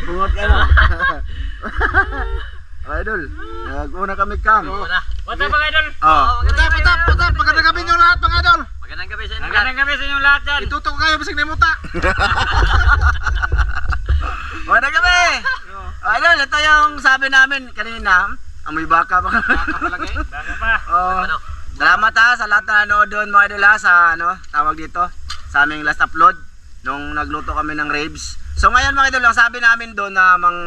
Bungot ka na. Idol, nag-una kami kang. What's up mga idol? Puta, magandang gabi nyo lahat mga idol. Magandang gabi sa inyo. Magandang gabi sa inyong lahat dyan. Itutok kayo basig na muta. Magandang gabi. Idol, ito yung sabi namin kanina. Amoy baka pa. Baka pa. Salamat ha sa lahat na nanood doon mga idol ha, sa tawag dito, sa aming last upload nung nagluto kami ng ribs. So ngayon mga idol, ang sabi namin doon na mang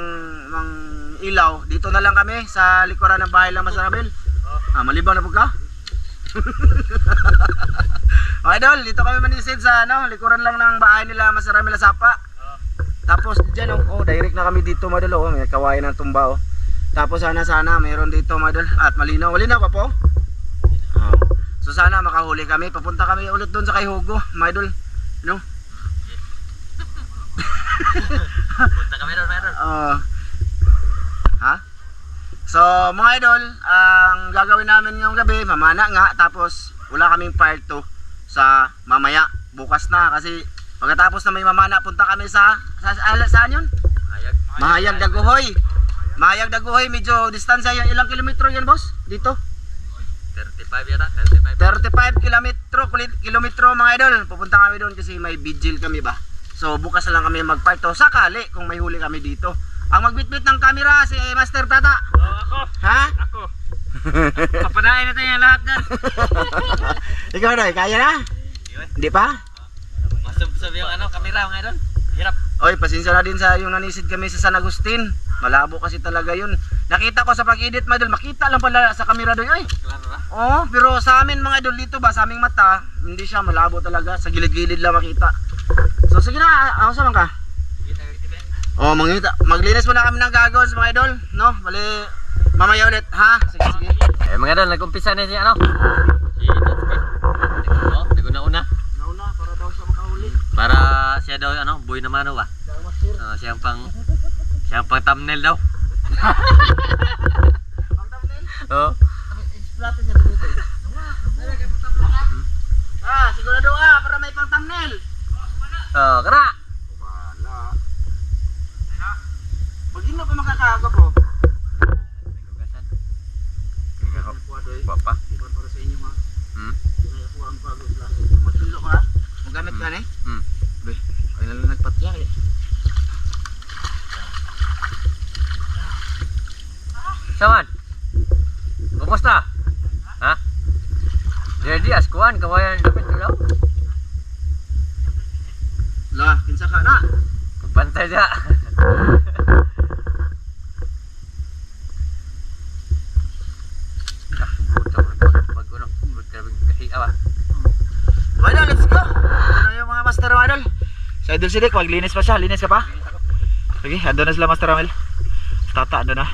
ilaw, dito na lang kami sa likuran ng bahay lang Masarabel. Malibang na po ka? Mga idol, dito kami manisid sa likuran lang ng bahay nila Masarabel Sapa. Tapos dyan direct na kami dito mga idol, may kawain ng tumba Tapos sana mayroon dito mga idol at malinaw pa po. So sana makahuli kami, papunta kami ulit doon sa kay Hugo, mga idol. Punta kami doon, meron. So mga idol, ang gagawin namin ngayong gabi, mamana nga, tapos wala kaming part 2 sa mamaya, bukas na kasi pagkatapos na may mamana, punta kami saan yun? Mahayag Daguhoy. Mahayag Daguhoy, medyo distansya yun. Ilang kilometro yan boss? Dito? 35 yata, 35 kilometro mga idol. Pupunta kami doon kasi may vigil kami ba. So bukas na lang kami mag-part 2 sakali kung may huli kami dito. Ang magbitbit ng camera si Master Tata. Ako. Ha? Ako. Papanain natin yung lahat dyan. Ikaw Doy, kaya na? Hindi pa? Masub-sub yung camera mga idol. Hirap. Oy, pasensya na din sa yung nanisid kami sa San Agustin. Malabo kasi talaga yun. Nakita ko sa pag-edit mga idol, makita lang pala sa camera doon. Ay. Klaro na. Pero sa amin mga idol dito ba, sa aming mata, hindi siya malabo talaga. Sa gilid-gilid lang makita. So sige na, ako saan ka? Maglinis muna kami ng gagawin mga idol, no? Bali, mamaya ulit, ha? Sige. Mga idol, nag-umpisa na siya Si Tatsuki. Nag-una-una. Nauna, para daw siya makahuli. Para siya daw, boy naman ba? Siyang pang thumbnail daw. Pang thumbnail? Oo. Explatin niya dito. Sigurado para may pang thumbnail. Kara. Wala. Bagin na pa makakaga po. Nagkugasan. Papa? Para sa inyo ha. Kaya po ang bago plastic. Magkilo ka? Magamit ka na Be, ay na lang nagpatya Saman. Kumusta? Ha? Jadi askuan kawayan dapat daw. Lah, kinsa ka na? Pantay dia. Idol, let's go! Ano yung mga Master Idol? Sa Idol Sidik, maglinis pa siya. Linis ka pa? Sige, andun na sila Master Amel. Tata, andun na.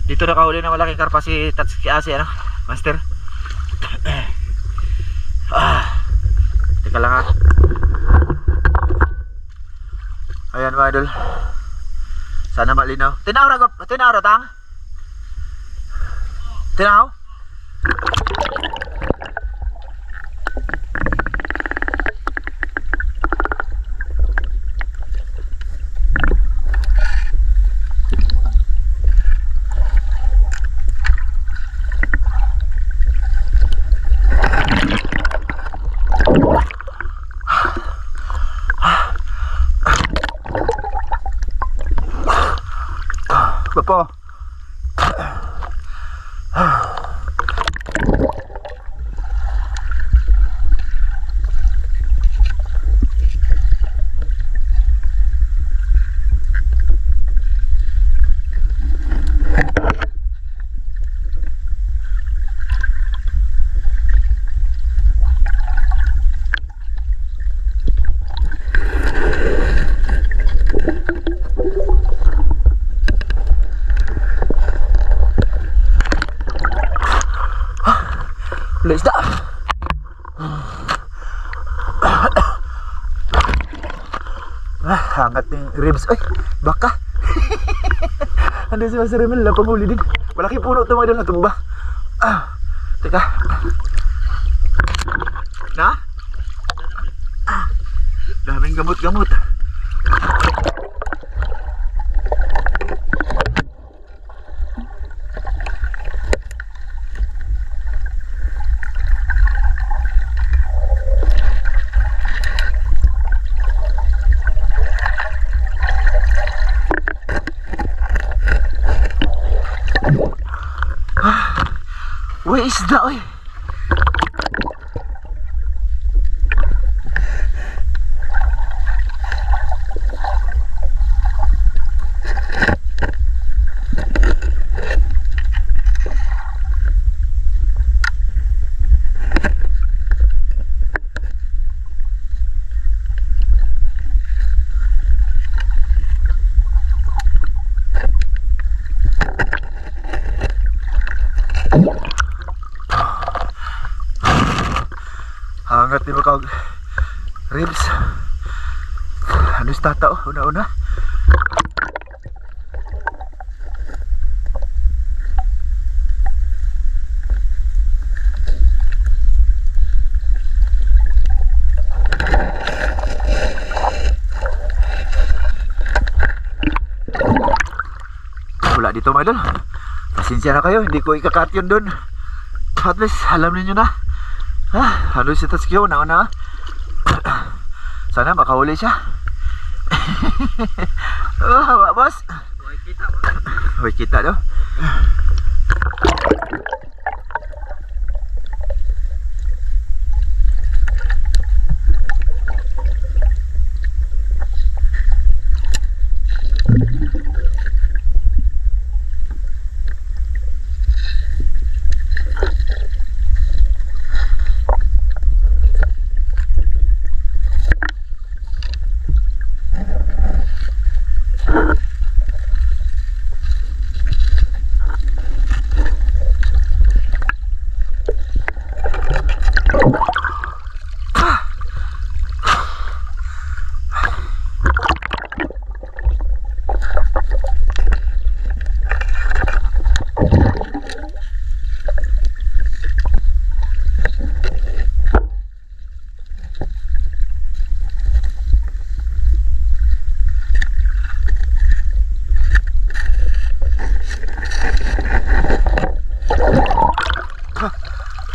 Dito nakahuli na malaking karpa si Tatsuki Asi, Master. Teka lang ha. Ayan mga idol. Sana malinaw. Tinaw tang? Tinaw? Bapo. Let's go. Hangat ng ribs. Ay, baka. Ando si Master Emil, lapang huli din. Malaki puno ito mga idol, natumba. Teka. Na? Daming gamot-gamot. Uy, isda, uy. Hangat ni Makag ribs. Ano sa tata, oh? Una-una. Wala dito, mga idol. Pasensya na kayo, hindi ko ikakat yun dun. At least, alam niyo na. Ano si Tatsuki, una-una. Sana makahuli siya. Hawa, boss. Huwag kita daw.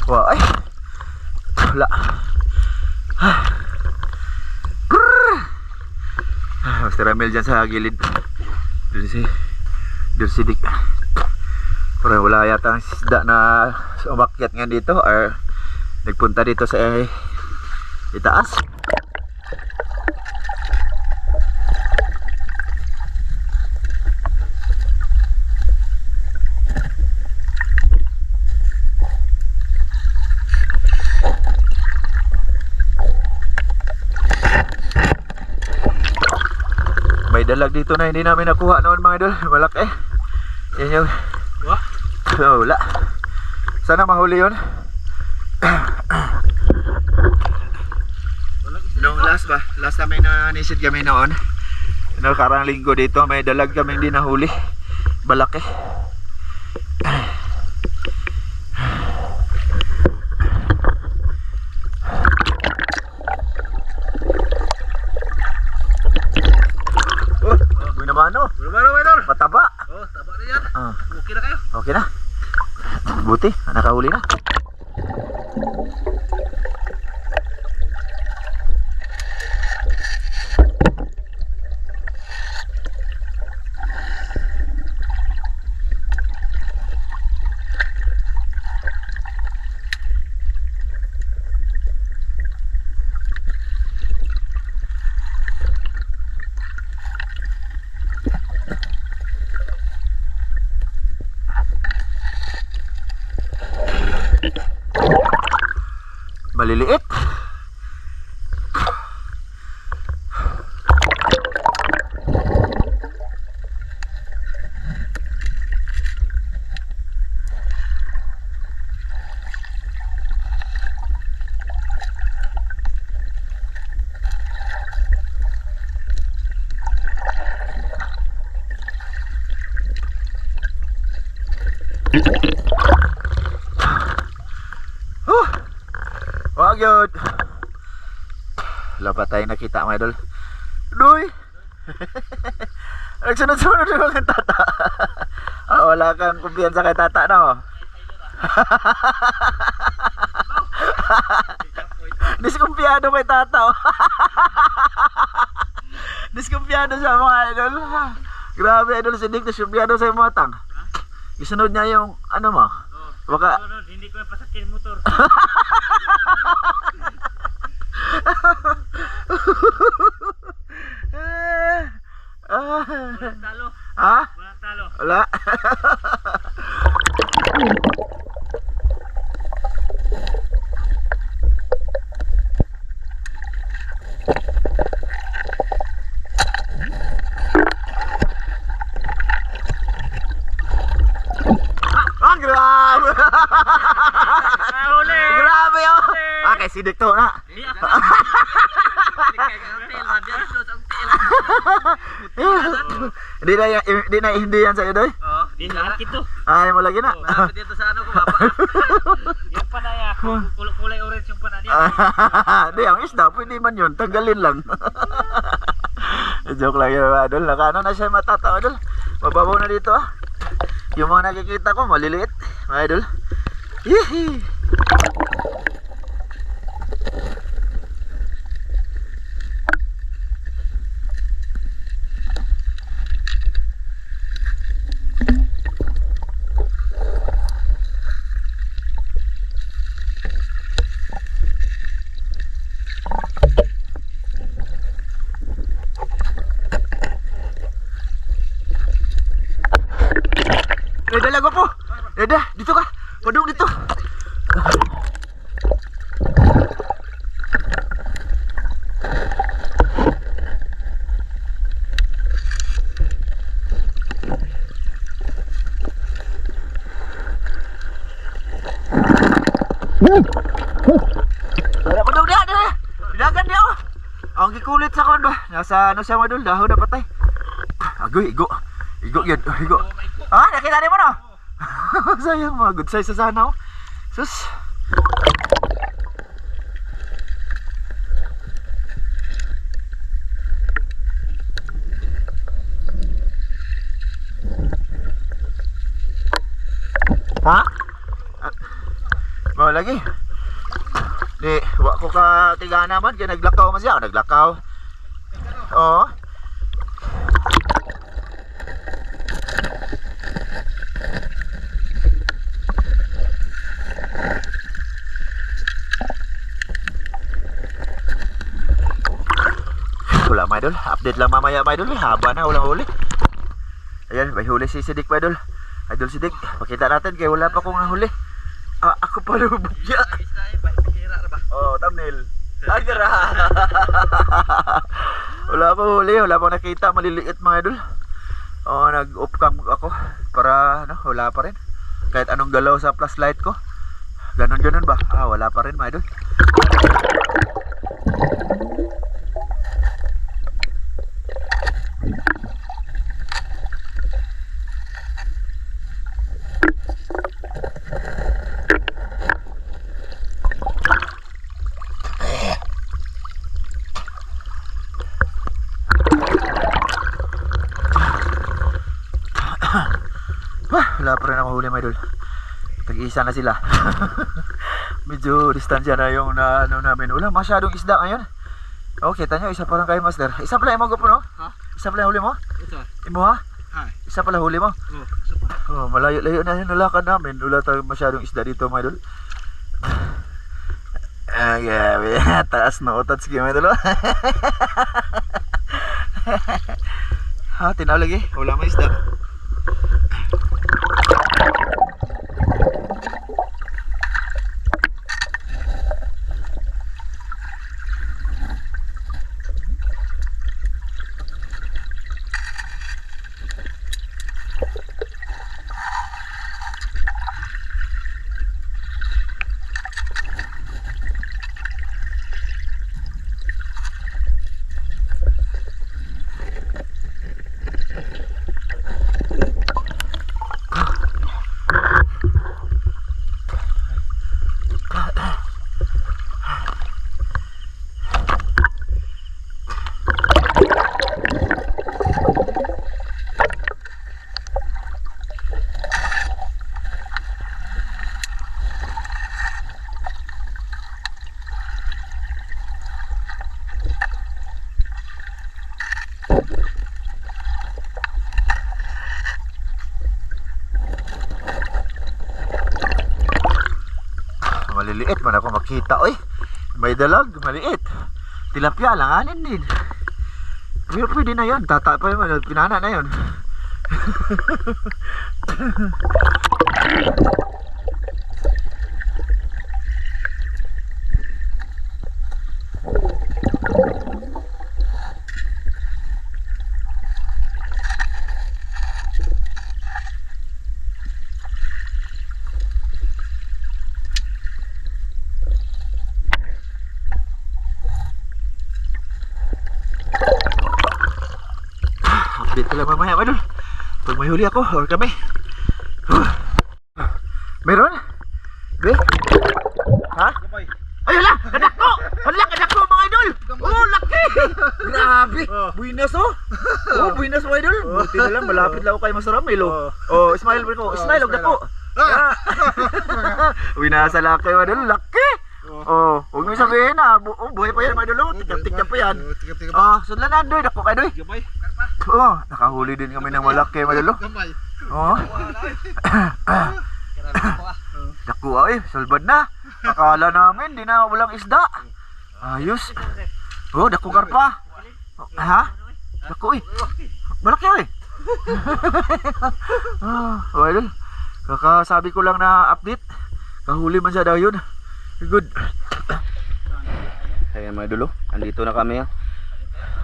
Wah, ay. Wala. Mas ramil dyan sa gilid. Doon si Dick. Pero wala yata ang isda na umakyat nga dito or nagpunta dito sa itaas. May dalag dito na hindi namin nakuha noon, mga idol. Malaki. Yan yung wala. Sana mahuli yun. Nung last time na nisid kami noon, karang linggo dito, may dalag kami hindi nahuli. Malaki. Mataba. Oh, taba na yan. Ah. Okay na kayo. Okay na. Buti, nakahuli na. Maliliit. Wag yun. Wala pa tayong nakita, mga idol. Doy! Nagsunod-sunod yung mga tata. Wala kang kumpiyansa kay tata, no? Diskumpiyado kay tata, oh. Diskumpiyado siya, mga idol. Grabe, idol, si Dick, diskumpiyado sa yung matang. Isunod niya yung, ano mo? Baka Hindi ko pasakin motor. Talo. Ha? Walang talo. Wala. Grabe! Huli! Grabe yun! Okay, sidik to na. Hindi yan sa'yo, Doy? Oh, di sa akin to. Ay, mo lagi na. Dapat dito sa ano ko, baba. Yung panaya, kulay orange yung panaya. Hindi, ang isda, pwede man yun. Tanggalin lang. Joke lang yun, Idol. Nakano na siya matatawa, Idol. Mababaw na dito, ah. Yung mga nakikita ko, maliliit, mga Idol. Yee! Reda lagu po. Reda, dito ka. Padung dito. Ada padung dia, dia. Dagan dia. Ang gikulit sa kon ba? Nasa ano siya madul, dahon na patay. Agoy, igo. Igo yan, igo. Ah, nakita niyo mo no? Sayang mga good size sa sana oh. Sus. Ha? Mau lagi? Di, wa ko ka tigana man kay naglakaw man siya, naglakaw. Oo. Wala, my idol. Update lang mamaya, my idol. Haba na, walang huli. Ayan, may huli si Sidik, my idol. Idol Sidik, pakita natin kaya wala pa kong huli. Ah, ako pala bugya. Oh, thumbnail. Agara. Wala pa huli, wala pa nakita, maliliit mga idol. Oh, nag-off cam ako para ano, wala pa rin. Kahit anong galaw sa flashlight ko. Ganon ba? Ah, wala pa rin mga idol. Wala pa rin ako huli mga idol. Tag-isa na sila. Medyo distansya na yung na, ano namin. Wala masyadong isda ngayon. Okay, tanyo, isa pa lang kayo, master. Isa pala yung po, no? Ha? Isa pala yung huli mo? Ito. Imo ha? Hi. Isa pala huli mo? Oh, super. Oh, malayo-layo na yung nalakad namin. Wala tayong masyadong isda dito mga idol. Ah, grabe. Taas na utat sige mga idol. Ha, tinaw lagi. Wala may isda. maliliit man ako makita. Oy, may dalag, maliit. Tilapia, langanin din. Pero pwede na yun, tata pa yun, pinana na yun. Update ko lang mamaya, Idol. Pag may huli ako, or kami. Meron? Be? Ha? Ay, hala! Anak ko! Hala, anak ko, mga idol! Oh, laki! Grabe! Buinas, oh! Oh, buinas, mga idol! Buti na lang, malapit lang ako kay Masaramil, oh. Oh, smile ko. Smile, og dako. Buinasa laki, mga idol. Laki! Oh, huwag mo sabihin na. Buhay pa yan, mga idol. Tigap-tigap pa yan. Oh, sudlan na, Doy. Dako kay Doy. Oh, nakahuli din kami ng malaki, mga idol. Oh. Dako ay, salbad na. Akala namin, di na walang isda. Ayos. Oh, dako karpa. Oh, ha? Dako eh. Malaki eh. Oh, idol. Kakasabi ko lang na update. Kahuli man siya daw yun. Good. Ayan mga idol, andito na kami.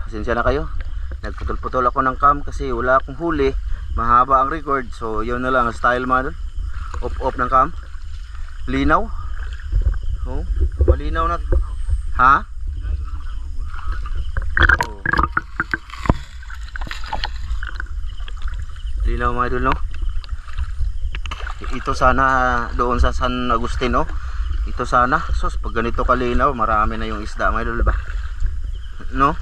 Pasensya na kayo. Nagputol-putol ako ng cam kasi wala akong huli. Mahaba ang record. So yun na lang ang style mga idol. Off ng cam. Linaw. Oh, malinaw na. Ha? Oh. Linaw mga idol, no? Ito sana doon sa San Agustin, no? Ito sana. Sus, pag ganito kalinaw, marami na yung isda mga idol, ba? No?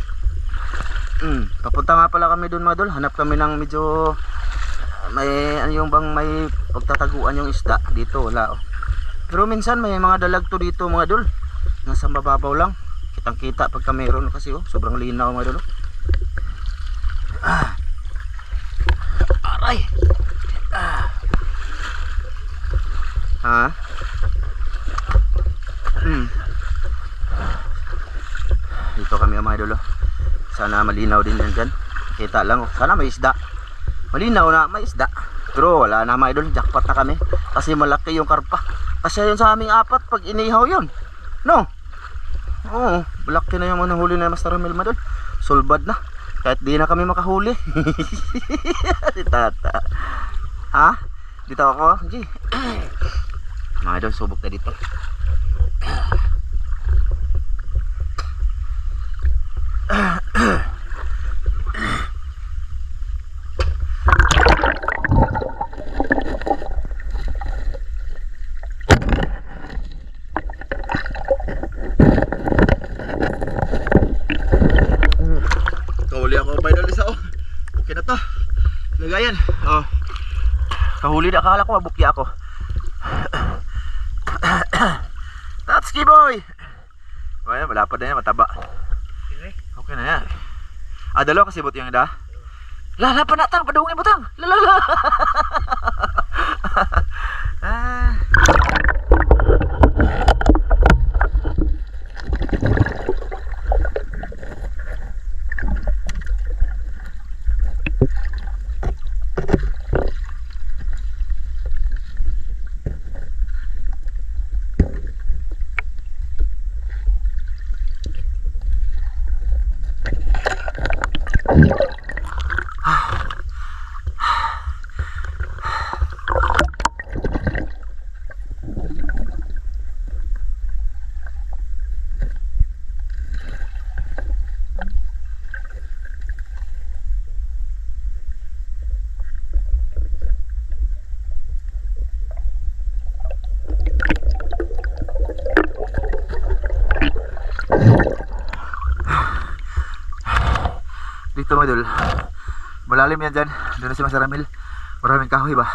Papunta nga pala kami doon mga idol. Hanap kami ng medyo may ano yung bang may pagtataguan yung isda. Dito wala, oh. Pero minsan may mga dalag to dito mga idol. Nasa mababaw lang. Kitang kita pagka meron kasi, oh. Sobrang linaw mga idol, oh. Aray. Ha? Dito kami mga idol, oh. Sana malinaw din yan dyan. Kita lang, oh. Sana may isda. Malinaw na may isda. Pero wala na mga idol, jackpot na kami. Kasi malaki yung karpa. Kasi yun sa aming apat pag inihaw yun. No? Oo, malaki na yung mga huli na Master Ramil mga idol. Sulbad na. Kahit di na kami makahuli. Si tata. Ha? Dito ako. G. Mga idol, subok na dito. Kahuli ako by the isa, oh. Okay na to. Lagayan. Oh. Kahuli na, akala ko mabukya ako. Tatski boy. Well, malapad na yan, mataba. Okay na yan. Dalawa kasi buti yung ida. Lala pa natang, padungin butang. Lalala. Dito mga idol, malalim yan dyan. Doon na si Master Ramil. Maraming kahoy ba?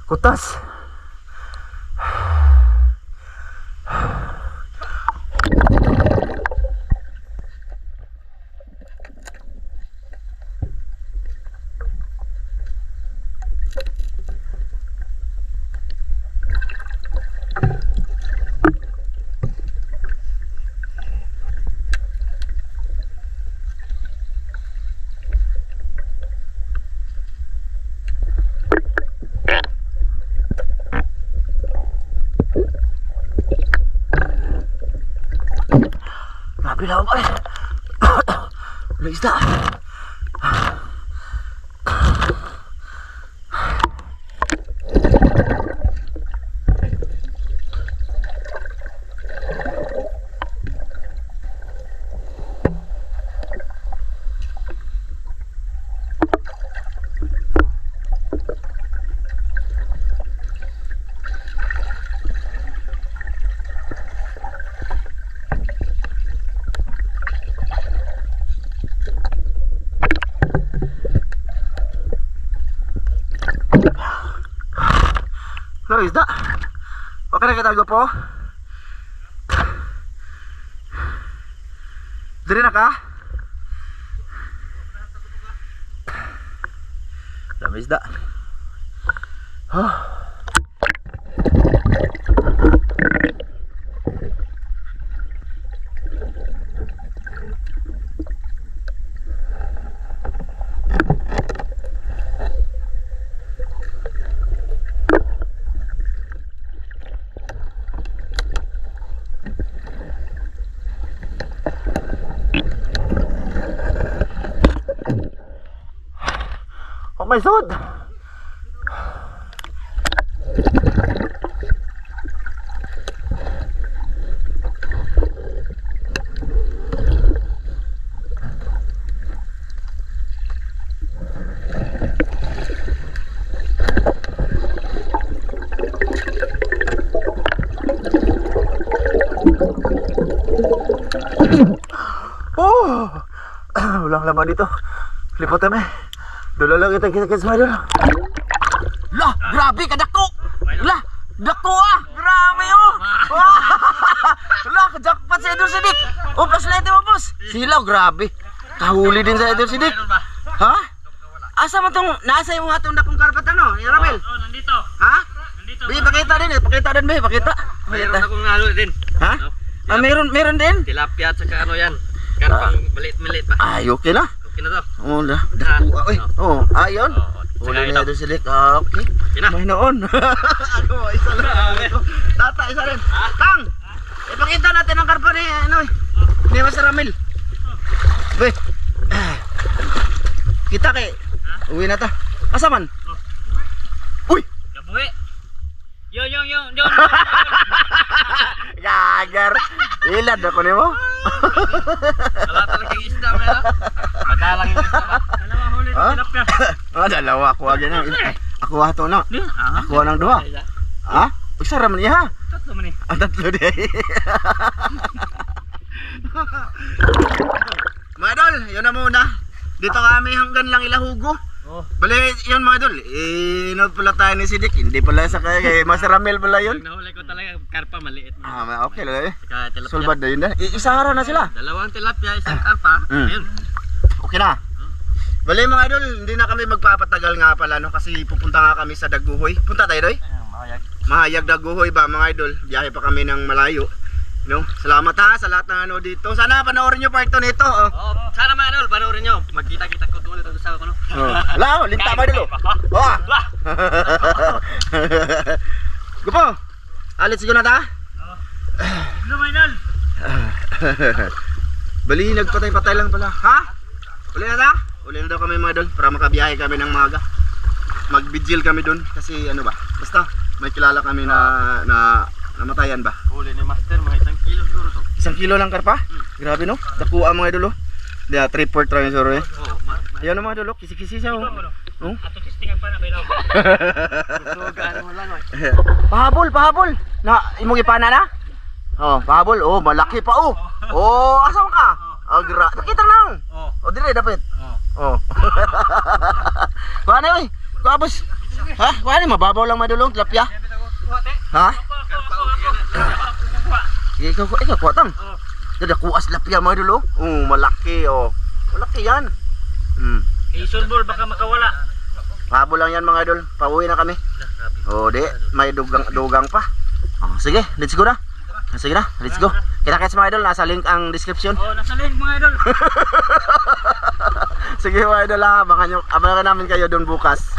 Kutas. Grabe na ako eh. Walang isda. Walang isda. Okay na kitago po. Diri na ka? Dami isda. Oh my God! Oh! Walang laman dito. Lipotan eh. Dula lang kita sa idol. Lah, grabe ka dako. Lah, dako ah. Grabe oh. Lah, jackpot sa idol Sidik. Oh, flashlight mo boss. Silaw, grabe. Kahuli din sa idol Sidik. Ha? Asa man tong nasa yung atong dakong karpat ano? Ramel? Oh, nandito. Ha? Nandito. Bi, pakita din, pakita din, bi, pakita. Mayroon akong nalo din. Ha? Ah, meron din. Tilapia at saka ano yan. Karpang maliit-maliit pa. Ay, okay na. Okay na to. Oh, dako. Oy. Oh, ayun. Oo. Huli Saka na idol Sidik. Ah, okay. Ina. May noon. Ano, isa lang. Tata, isa rin. Tang! Ipakita natin ang karpa ni, ano eh. Ni Mas Ramil. Be. Kita kay. Uwi na ta. Asa man? Uy! Gabuhi. Yo. Gagar. Ilad ako nimo. Wala talagang isda mo na. Madalang yung isda ba? Dalawa huli ng Ha? tilapia. Ah, dalawa ako agad na. Ako ato na. Ako nang duha. Ha? Isa ra man iya ha. Tatlo man eh. Ang tatlo di. Mga idol, yun na muna. Dito kami hanggang lang ilahugo. Oh. Bali, yun mga idol. Inod pala tayo ni Sidik. Hindi pala sa kay Mas Ramil pala yun. Nahuli ko talaga karpa maliit. Okay lang eh. Saka tilapia. Sulbad na yun na. Isahara na sila. Dalawang tilapia, isang karpa. Mm. Ayun. Okay na. Bali mga idol, hindi na kami magpapatagal nga pala no kasi pupunta nga kami sa Daguhoy. Punta tayo doy. Mahayag. Mahayag Daguhoy ba mga idol? Biyahe pa kami ng malayo. No? Salamat ha sa lahat ng ano dito. Sana panoorin niyo part 2 nito. Oh. Oh, sana mga idol, panoorin nyo. Magkita-kita ko doon sa ako, no? Wala, linta mga idol. Oh. Gupo. Alit siguro na ta. Ano mga idol? Bali, nagpatay-patay lang pala. Ha? Uli na ta? Uli na daw kami mga idol para makabiyahe kami ng maga. Mag-vigil kami doon kasi ano ba? Basta may kilala kami na namatayan ba? Huli ni Master, mga 1 kilo siguro to. 1 kilo lang karpa? Grabe no? Dakuha mga idol oh. Dia 3-4 try siguro eh. Oh, Ayan no mga idol oh. Kisi-kisi siya oh. Oh? ato testingan pa na kayo. Sugaan mo lang, Pahabol. Na imong ipana na? Oh, pahabol. Oh, malaki pa oh. Oh, asa man ka? Oh, nakita na. Oh. Oh, dire dapat. Oh. Kuha na oy. Kuha boss. Ha? Kuha ni mababaw lang madulong tilapia. Ha? Ikaw kuha tang. Dada kuha tilapia madulong. Malaki oh. Malaki yan. Isulbol baka makawala. Pabo lang yan mga idol. Pauwi na kami. Oh, di. May dugang pa. Oh, sige, let's go na. Sige na, let's go. Kita-kits mga idol, nasa link ang description. Oh, nasa link mga idol. Sige mga idol ha, abangan namin kayo doon bukas.